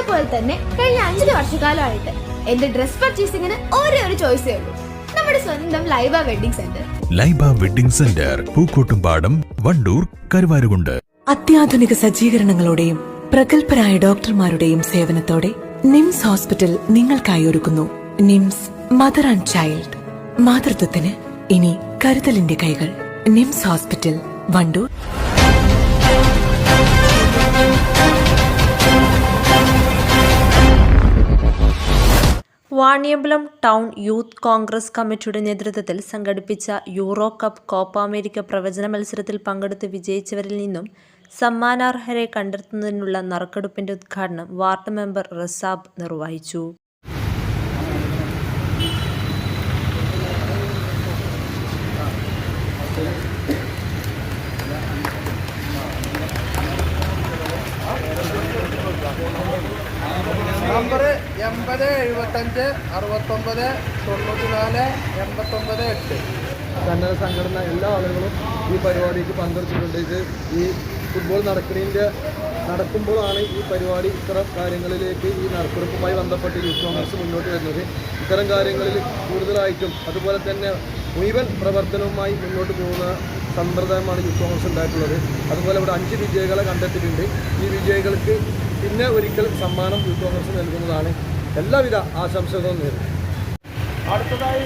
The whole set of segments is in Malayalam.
അതുപോലെ തന്നെ കഴിഞ്ഞ 5 വർഷക്കാലമായിട്ട് എന്റെ ഡ്രസ് പർച്ചേസിംഗിന് ഒരേ ഒരു ചോയ്സേ ഉള്ളൂ, നമ്മുടെ സ്വന്തം Laiba wedding centre. Laiba wedding centre, Pookkottumpadam, Wandoor, Karuvarakundu. അത്യാധുനിക സജ്ജീകരണങ്ങളോടെയും പ്രഗത്ഭരായ ഡോക്ടർമാരുടെയും സേവനത്തോടെ നിംസ് ഹോസ്പിറ്റൽ നിങ്ങൾക്കായി ഒരുക്കുന്നു നിംസ് മദർ ആൻഡ് ചൈൽഡ്. മാതൃത്വത്തിന് ഇനി കരുതലിന്റെ കൈകൾ. NIMS hospital, Wandoor. Vaniyambalam town youth Congress കമ്മിറ്റിയുടെ നേതൃത്വത്തിൽ സംഘടിപ്പിച്ച യൂറോ കപ്പ് കോപ്പ അമേരിക്ക പ്രവചന മത്സരത്തിൽ പങ്കെടുത്ത് വിജയിച്ചവരിൽ നിന്നും സമ്മാനാർഹരെ കണ്ടെത്തുന്നതിനുള്ള നറുക്കെടുപ്പിന്റെ ഉദ്ഘാടനം വാർഡ് മെമ്പർ റസാബ് നിർവഹിച്ചു. നമ്പർ 80 75 69 94 89 8. സന്നദ്ധ സംഘടന എല്ലാ ആളുകളും ഈ പരിപാടിക്ക് പങ്കെടുത്തിട്ടുണ്ട്. ഇത് ഈ ഫുട്ബോൾ നടക്കുമ്പോഴാണ് ഈ പരിപാടി ഇത്തരം കാര്യങ്ങളിലേക്ക് ഈ നറുക്കെടുപ്പുമായി ബന്ധപ്പെട്ട് യൂത്ത് കോൺഗ്രസ് മുന്നോട്ട് വരുന്നത്. ഇത്തരം കാര്യങ്ങളിൽ കൂടുതലായിട്ടും അതുപോലെ തന്നെ മുഴുവൻ പ്രവർത്തനവുമായി മുന്നോട്ട് പോകുന്ന സമ്പ്രദായമാണ് യൂത്ത് കോൺഗ്രസ് ഉണ്ടായിട്ടുള്ളത്. അതുപോലെ ഇവിടെ 5 വിജയികളെ കണ്ടെത്തിയിട്ടുണ്ട്. ഈ വിജയികൾക്ക് പിന്നെ ഒരിക്കൽ സമ്മാനം യൂത്ത് കോൺഗ്രസ് നൽകുന്നതാണ്. എല്ലാവിധ ആശംസകളും നേരുന്നു. അടുത്തതായി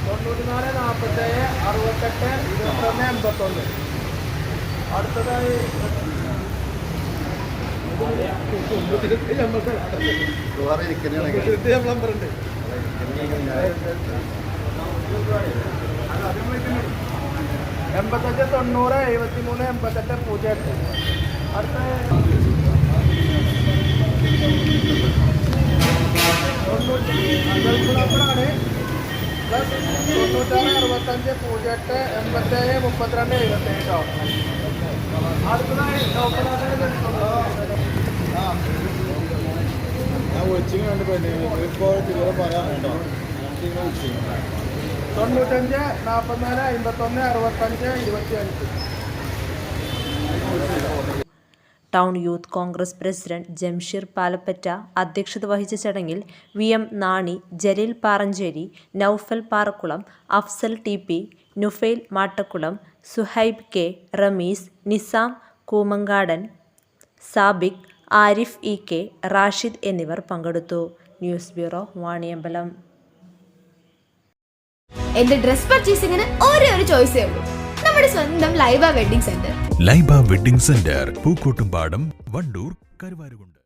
94 47 68 21 81. അടുത്തതായി 85 90 73 88 08. അടുത്ത 96 65 08 87 32 77. അടുത്തതായി ഞാൻ വിളിച്ചിങ് കണ്ടുപോയി ഇപ്പോൾ തീരെ പറയാനുണ്ടോ? 95 44 51 65 25. Town youth Congress president Jamsheer Palappatta അധ്യക്ഷത വഹിച്ച ചടങ്ങിൽ VM Nani, Jaleel Paranchery, Noufal Parakkulam, Afsal TP, Nufail Mattakkulam, Suhaib K, Ramees, Nizam കൂമങ്കാടൻ, Sabik, Arif EK, Rashid എന്നിവർ പങ്കെടുത്തു. News bureau, Vaniyambalam. എന്റെ ഡ്രസ് പർച്ചേസിംഗിന് ഒരേ ഒരു ചോയ്സേ ഉള്ളൂ, നമ്മുടെ സ്വന്തം Laiba wedding centre. Laiba wedding centre, Pookkottumpadam, Wandoor, Karuvarakundu.